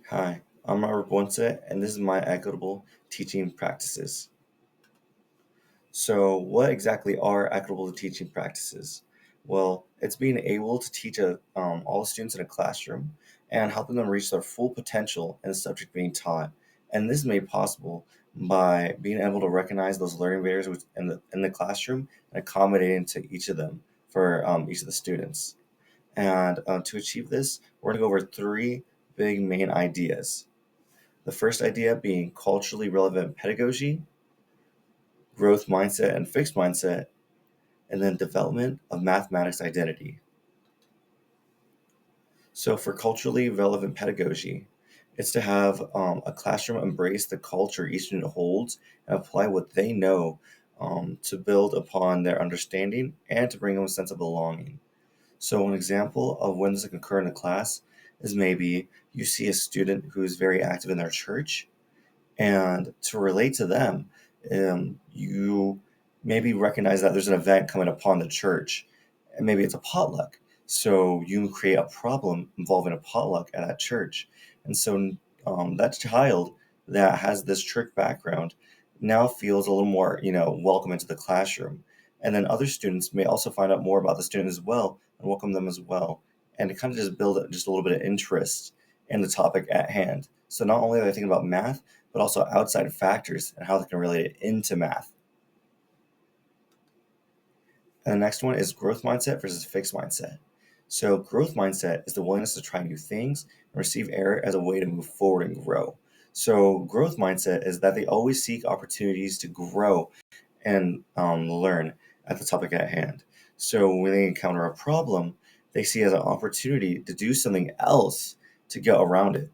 Hi, I'm Robert Ponce, and this is my equitable teaching practices. So, what exactly are equitable teaching practices? Well, it's being able to teach all students in a classroom and helping them reach their full potential in the subject being taught. And this is made possible by being able to recognize those learning barriers in the classroom and accommodating to each of them for each of the students. And to achieve this, we're going to go over three big main ideas. The first idea being culturally relevant pedagogy, growth mindset and fixed mindset, and then development of mathematics identity. So, for culturally relevant pedagogy, it's to have a classroom embrace the culture each student holds and apply what they know to build upon their understanding and to bring them a sense of belonging. So, an example of when this can occur in a class is maybe you see a student who's very active in their church. And to relate to them, you maybe recognize that there's an event coming upon the church, and maybe it's a potluck. So you create a problem involving a potluck at that church. And so that child that has this church background now feels a little more, welcome into the classroom. And then other students may also find out more about the student as well and welcome them as well. And to kind of just build just a little bit of interest in the topic at hand. So not only are they thinking about math, but also outside factors and how they can relate it into math. And the next one is growth mindset versus fixed mindset. So, growth mindset is the willingness to try new things and receive error as a way to move forward and grow. So, growth mindset is that they always seek opportunities to grow and learn at the topic at hand. So, when they encounter a problem, they see it as an opportunity to do something else to get around it,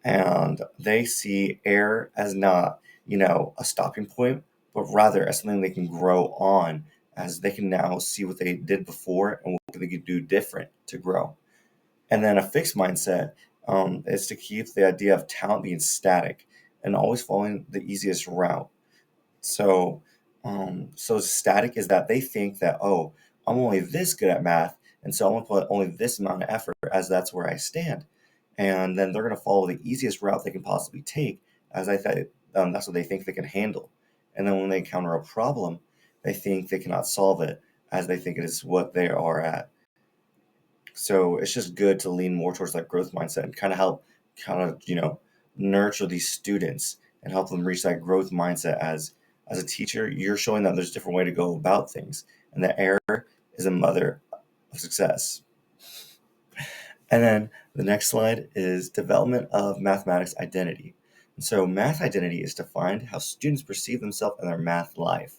and they see error as not, a stopping point, but rather as something they can grow on, as they can now see what they did before and what they could do different to grow. And then a fixed mindset is to keep the idea of talent being static and always following the easiest route. So static is that they think that, oh, I'm only this good at math, and so I'm gonna put only this amount of effort as that's where I stand. And then they're gonna follow the easiest route they can possibly take, as I thought that's what they think they can handle. And then when they encounter a problem, they think they cannot solve it, as they think it is what they are at. So it's just good to lean more towards that growth mindset and kind of help nurture these students and help them reach that growth mindset. As a teacher, you're showing that there's a different way to go about things, and that error is a mother of success. And then the next slide is development of mathematics identity. And so math identity is defined how students perceive themselves in their math life,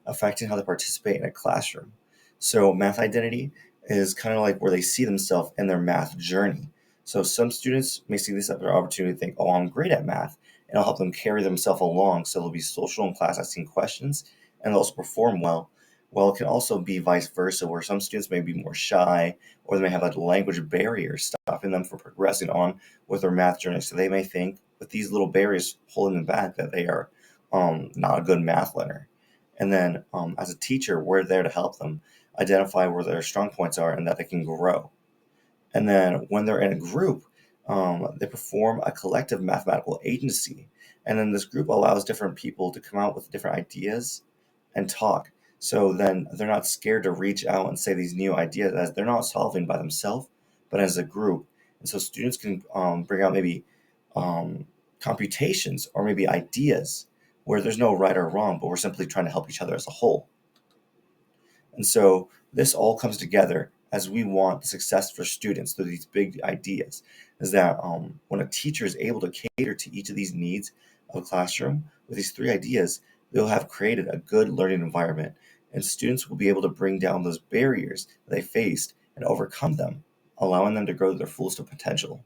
affecting how they participate in a classroom. So math identity is kind of like where they see themselves in their math journey. So some students may see this as their opportunity to think, oh, I'm great at math, and I'll help them carry themselves along so they'll be social in class asking questions and they'll also perform well. Well, it can also be vice versa, where some students may be more shy or they may have a language barrier stopping them from progressing on with their math journey. So they may think with these little barriers holding them back that they are not a good math learner. And then as a teacher, we're there to help them identify where their strong points are and that they can grow. And then when they're in a group, they perform a collective mathematical agency. And then this group allows different people to come out with different ideas and talk. So then they're not scared to reach out and say these new ideas as they're not solving by themselves, but as a group. And so students can bring out maybe um, computations or maybe ideas where there's no right or wrong, but we're simply trying to help each other as a whole. And so this all comes together as we want the success for students through these big ideas. Is that when a teacher is able to cater to each of these needs of a classroom with these three ideas, they'll have created a good learning environment, and students will be able to bring down those barriers that they faced and overcome them, allowing them to grow to their fullest potential.